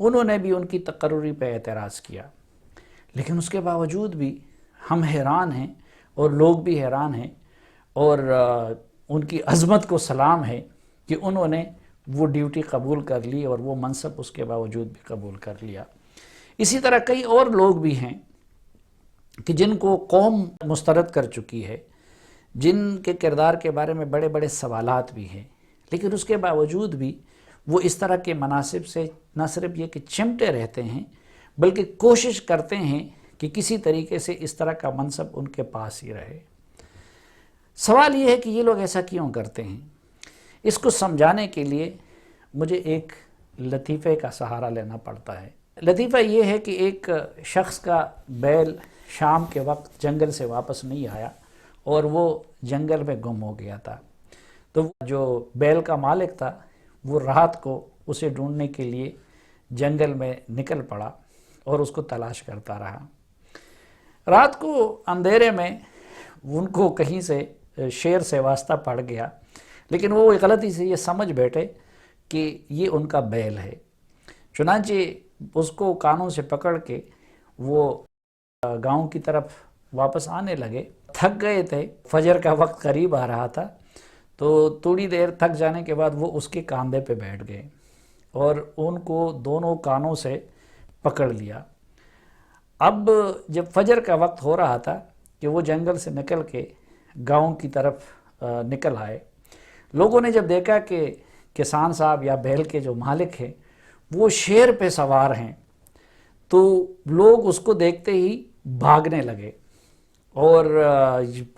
انہوں نے بھی ان کی تقرری پہ اعتراض کیا، لیکن اس کے باوجود بھی ہم حیران ہیں اور لوگ بھی حیران ہیں، اور ان کی عظمت کو سلام ہے کہ انہوں نے وہ ڈیوٹی قبول کر لی اور وہ منصب اس کے باوجود بھی قبول کر لیا۔ اسی طرح کئی اور لوگ بھی ہیں کہ جن کو قوم مسترد کر چکی ہے، جن کے کردار کے بارے میں بڑے بڑے سوالات بھی ہیں، لیکن اس کے باوجود بھی وہ اس طرح کے مناصب سے نہ صرف یہ کہ چمٹے رہتے ہیں بلکہ کوشش کرتے ہیں کہ کسی طریقے سے اس طرح کا منصب ان کے پاس ہی رہے۔ سوال یہ ہے کہ یہ لوگ ایسا کیوں کرتے ہیں؟ اس کو سمجھانے کے لیے مجھے ایک لطیفے کا سہارا لینا پڑتا ہے۔ لطیفہ یہ ہے کہ ایک شخص کا بیل شام کے وقت جنگل سے واپس نہیں آیا اور وہ جنگل میں گم ہو گیا تھا، تو جو بیل کا مالک تھا وہ رات کو اسے ڈھونڈنے کے لیے جنگل میں نکل پڑا اور اس کو تلاش کرتا رہا۔ رات کو اندھیرے میں ان کو کہیں سے شیر سے واسطہ پڑ گیا، لیکن وہ غلطی سے یہ سمجھ بیٹھے کہ یہ ان کا بیل ہے، چنانچہ اس کو کانوں سے پکڑ کے وہ گاؤں کی طرف واپس آنے لگے۔ تھک گئے تھے، فجر کا وقت قریب آ رہا تھا، تو تھوڑی دیر تھک جانے کے بعد وہ اس کے کاندھے پہ بیٹھ گئے اور ان کو دونوں کانوں سے پکڑ لیا۔ اب جب فجر کا وقت ہو رہا تھا کہ وہ جنگل سے نکل کے گاؤں کی طرف نکل آئے، لوگوں نے جب دیکھا کہ کسان صاحب یا بیل کے جو مالک ہیں وہ شیر پہ سوار ہیں، تو لوگ اس کو دیکھتے ہی بھاگنے لگے، اور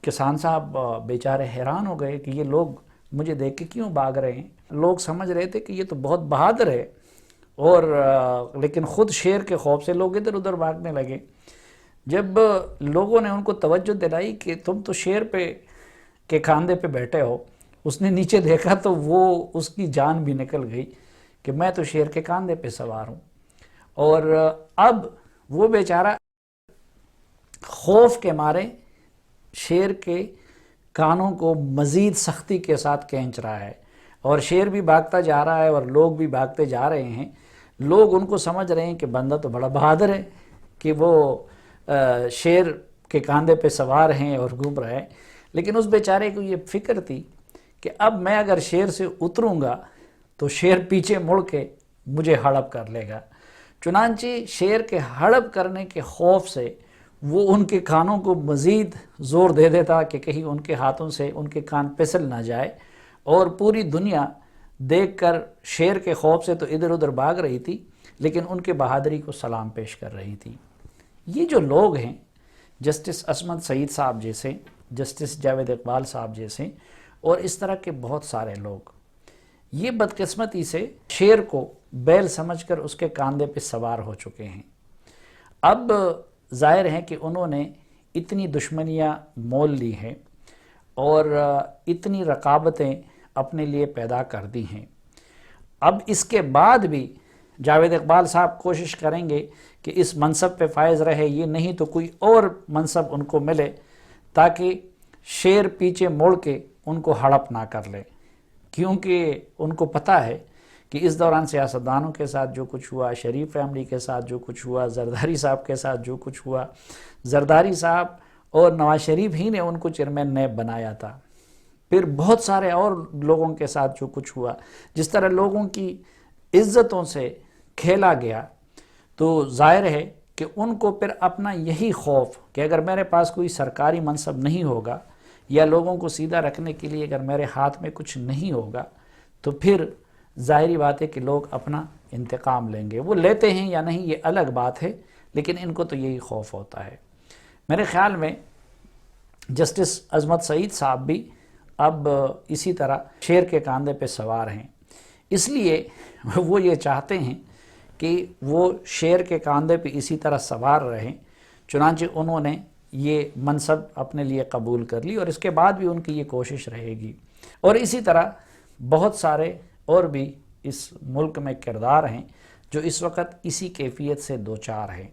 کسان صاحب بیچارے حیران ہو گئے کہ یہ لوگ مجھے دیکھ کے کیوں بھاگ رہے ہیں۔ لوگ سمجھ رہے تھے کہ یہ تو بہت بہادر ہے، اور لیکن خود شیر کے خوف سے لوگ ادھر ادھر بھاگنے لگے۔ جب لوگوں نے ان کو توجہ دلائی کہ تم تو شیر پہ کے کاندھے پہ بیٹھے ہو، اس نے نیچے دیکھا تو وہ اس کی جان بھی نکل گئی کہ میں تو شیر کے کاندھے پہ سوار ہوں۔ اور اب وہ بیچارہ خوف کے مارے شیر کے کانوں کو مزید سختی کے ساتھ کھینچ رہا ہے، اور شیر بھی بھاگتا جا رہا ہے اور لوگ بھی بھاگتے جا رہے ہیں۔ لوگ ان کو سمجھ رہے ہیں کہ بندہ تو بڑا بہادر ہے کہ وہ شیر کے کاندھے پہ سوار ہیں اور گھوم رہے ہیں، لیکن اس بیچارے کو یہ فکر تھی کہ اب میں اگر شیر سے اتروں گا تو شیر پیچھے مڑ کے مجھے ہڑپ کر لے گا۔ چنانچہ شیر کے ہڑپ کرنے کے خوف سے وہ ان کے کانوں کو مزید زور دے دیتا کہ کہیں ان کے ہاتھوں سے ان کے کان پھسل نہ جائے، اور پوری دنیا دیکھ کر شیر کے خوف سے تو ادھر ادھر بھاگ رہی تھی، لیکن ان کے بہادری کو سلام پیش کر رہی تھی۔ یہ جو لوگ ہیں، جسٹس عصمت سعید صاحب جیسے، جسٹس جاوید اقبال صاحب جیسے، اور اس طرح کے بہت سارے لوگ، یہ بدقسمتی سے شیر کو بیل سمجھ کر اس کے کاندھے پہ سوار ہو چکے ہیں۔ اب ظاہر ہے کہ انہوں نے اتنی دشمنیاں مول لی ہیں اور اتنی رقابتیں اپنے لیے پیدا کر دی ہیں۔ اب اس کے بعد بھی جاوید اقبال صاحب کوشش کریں گے کہ اس منصب پہ فائز رہے، یہ نہیں تو کوئی اور منصب ان کو ملے تاکہ شیر پیچھے مڑ کے ان کو ہڑپ نہ کر لے، کیونکہ ان کو پتہ ہے کہ اس دوران سیاستدانوں کے ساتھ جو کچھ ہوا، شریف فیملی کے ساتھ جو کچھ ہوا، زرداری صاحب کے ساتھ جو کچھ ہوا، زرداری صاحب اور نواز شریف ہی نے ان کو چیئرمین نیب بنایا تھا، پھر بہت سارے اور لوگوں کے ساتھ جو کچھ ہوا، جس طرح لوگوں کی عزتوں سے کھیلا گیا، تو ظاہر ہے کہ ان کو پھر اپنا یہی خوف کہ اگر میرے پاس کوئی سرکاری منصب نہیں ہوگا یا لوگوں کو سیدھا رکھنے کے لیے اگر میرے ہاتھ میں کچھ نہیں ہوگا تو پھر ظاہری بات ہے کہ لوگ اپنا انتقام لیں گے۔ وہ لیتے ہیں یا نہیں یہ الگ بات ہے، لیکن ان کو تو یہی خوف ہوتا ہے۔ میرے خیال میں جسٹس عصمت سعید صاحب بھی اب اسی طرح شیر کے کاندھے پہ سوار ہیں، اس لیے وہ یہ چاہتے ہیں کہ وہ شیر کے کاندھے پہ اسی طرح سوار رہیں، چنانچہ انہوں نے یہ منصب اپنے لیے قبول کر لی، اور اس کے بعد بھی ان کی یہ کوشش رہے گی۔ اور اسی طرح بہت سارے اور بھی اس ملک میں کردار ہیں جو اس وقت اسی کیفیت سے دوچار ہیں۔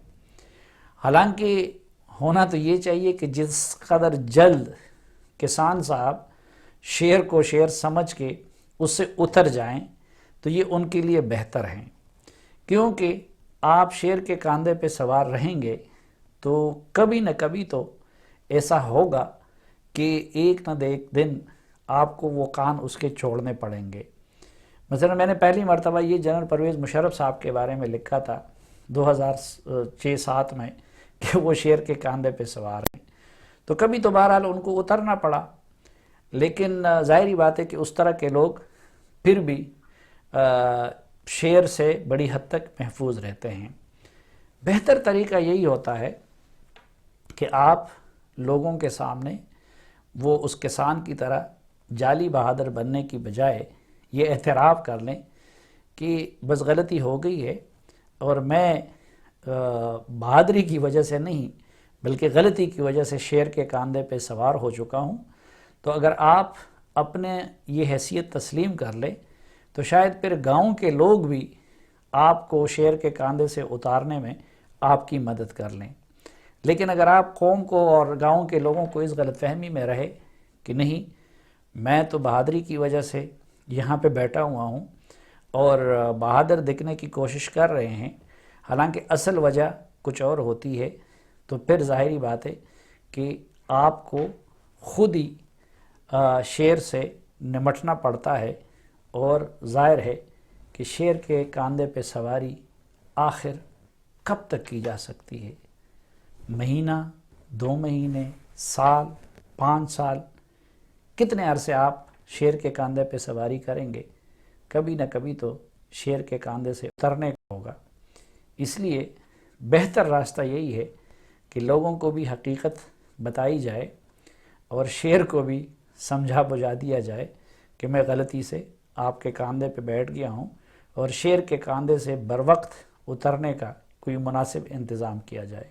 حالانکہ ہونا تو یہ چاہیے کہ جس قدر جلد کسان صاحب شیر کو شیر سمجھ کے اس سے اتر جائیں تو یہ ان کے لیے بہتر ہیں، کیونکہ آپ شیر کے کاندھے پہ سوار رہیں گے تو کبھی نہ کبھی تو ایسا ہوگا کہ ایک نہ ایک دن آپ کو وہ کان اس کے چھوڑنے پڑیں گے۔ مثلا میں نے پہلی مرتبہ یہ جنرل پرویز مشرف صاحب کے بارے میں لکھا تھا 2006-07 میں کہ وہ شیر کے کاندھے پہ سوار ہیں، تو کبھی تو بہرحال ان کو اترنا پڑا، لیکن ظاہری بات ہے کہ اس طرح کے لوگ پھر بھی شیر سے بڑی حد تک محفوظ رہتے ہیں۔ بہتر طریقہ یہی ہوتا ہے کہ آپ لوگوں کے سامنے وہ اس کسان کی طرح جعلی بہادر بننے کی بجائے یہ اعتراف کر لیں کہ بس غلطی ہو گئی ہے اور میں بہادری کی وجہ سے نہیں بلکہ غلطی کی وجہ سے شیر کے کاندھے پہ سوار ہو چکا ہوں۔ تو اگر آپ اپنے یہ حیثیت تسلیم کر لیں تو شاید پھر گاؤں کے لوگ بھی آپ کو شیر کے کاندھے سے اتارنے میں آپ کی مدد کر لیں۔ لیکن اگر آپ قوم کو اور گاؤں کے لوگوں کو اس غلط فہمی میں رہے کہ نہیں میں تو بہادری کی وجہ سے یہاں پہ بیٹھا ہوا ہوں اور بہادر دکھنے کی کوشش کر رہے ہیں، حالانکہ اصل وجہ کچھ اور ہوتی ہے، تو پھر ظاہری بات ہے کہ آپ کو خود ہی شیر سے نمٹنا پڑتا ہے، اور ظاہر ہے کہ شیر کے کاندھے پہ سواری آخر کب تک کی جا سکتی ہے؟ مہینہ، 2 مہینے، سال، 5 سال، کتنے عرصے آپ شیر کے کاندھے پہ سواری کریں گے؟ کبھی نہ کبھی تو شیر کے کاندھے سے اترنے کا ہوگا۔ اس لیے بہتر راستہ یہی ہے کہ لوگوں کو بھی حقیقت بتائی جائے اور شیر کو بھی سمجھا بجھا دیا جائے کہ میں غلطی سے آپ کے کاندھے پہ بیٹھ گیا ہوں، اور شیر کے کاندھے سے بروقت اترنے کا کوئی مناسب انتظام کیا جائے۔